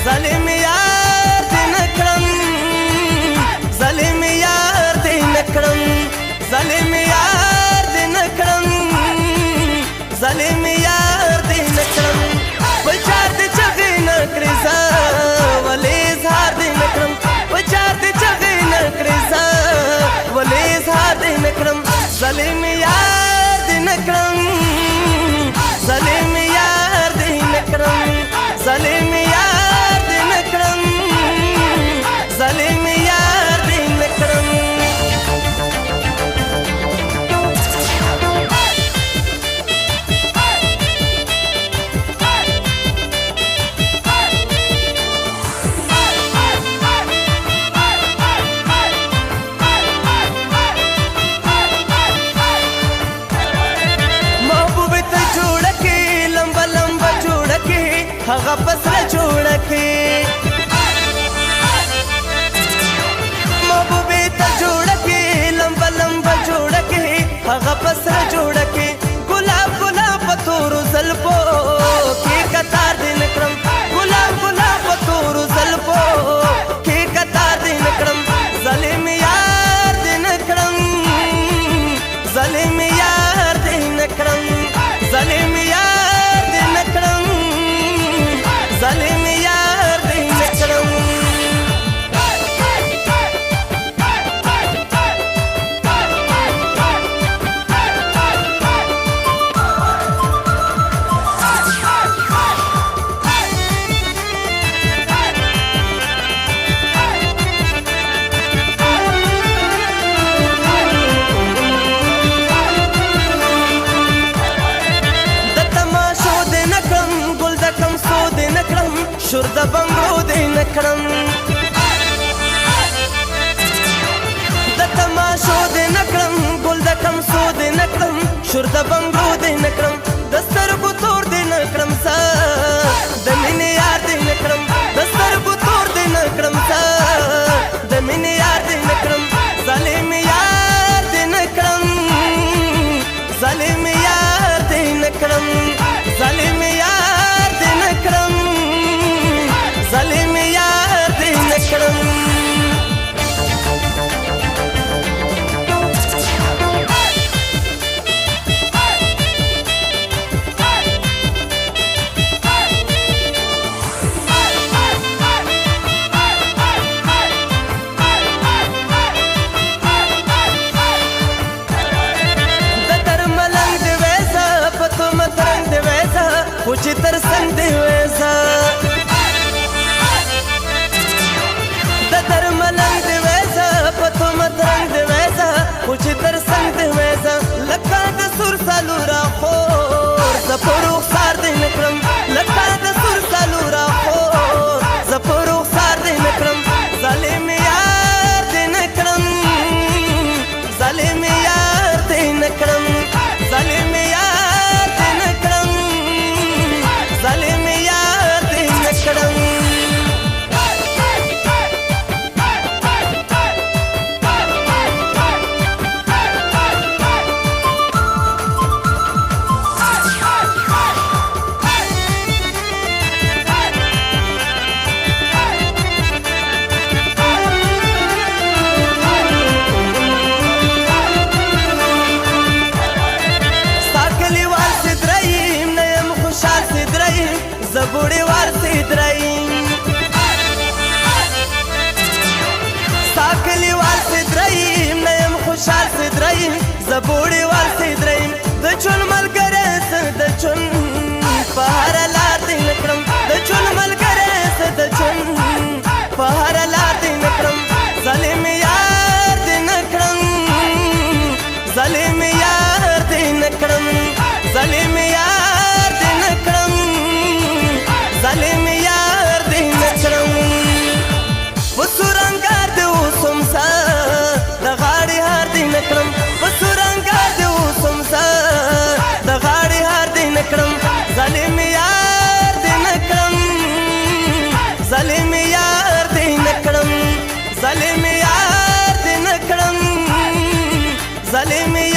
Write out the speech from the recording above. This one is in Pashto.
ظالم یار دې نکړم ظالم یار دې نکړم ظالم یار دې نکړم ظالم یار دې نکړم بچار دې چغې نکړې زه ولې اظهار دې نکړم بچار دې چغې نکړې زه ولې اظهار دې نکړم ظالم یار دې نکړم ظالم یار دې نکړم ظالم یار دې نکړم ظالم یار دې نکړم محبوب ته جوړه کې لمبه لمبه جوړه کې هغه پسره جوړه کې محبوب ته جوړه کې لمبه لمبه جوړه کې هغه پسره جوړه کې ګلاب ګلاب په تورو زلفو کې قطار دې نکړم ګلاب ګلاب په تورو زلفو کې قطار دې نکړم ظالم یار دې نکړم ظالم یار دې نکړم ظالم یار دې نکړم ظالم یار دې نکړم شور د بنګړو دې نکړم د تماشو دې نکړم ګل د کمسو دې نکړم شور د بنګړو دې نکړم د سترګو تور دې نکړم زه د مینې یار دې نکړم د سترګو تور دې نکړم زه د مینې یار دې نکړم ظالم یار دې نکړم ظالم یار دې نکړم ظالم یار دې نکړم ظالم یار دې نکړم د درملنګ دې ویسا پتو مترنګ دې ویسا پوچی تر څنګ دې ویسا درملنګ دې ویسا پتو مترنګ دې ویسا پوچی تر څنګ دې ویسا لکه د سور سالو را خور زپورو خسار دې نکړم لکه د سور سالو را خور زپورو خسار دې نکړم ظالم یار دې نکړم ظالم یار دې نکړم ظالم یار دې نکړم ظالم یار دې نکړم زبوڑی وار سیدرائیم ساکلی وار سیدرائیم نیم خوشحال سیدرائیم زبوڑی وار سیدرائیم دچون ملگرس دچون پہر لار دی نکرم دچون ملگرس دچون پہر لار دی نکرم ظالم یار دی نکرم ظالم یار نکړم ظالم یار دې نکړم ظالم یار دې نکړم په سورنګار دې اوسم سا د غاړې هار دې نکړم په سورنګار دې اوسم سا د غاړې هار دې نکړم ظالم یار دې نکړم ظالم یار دې نکړم ظالم یار دې نکړم ظالم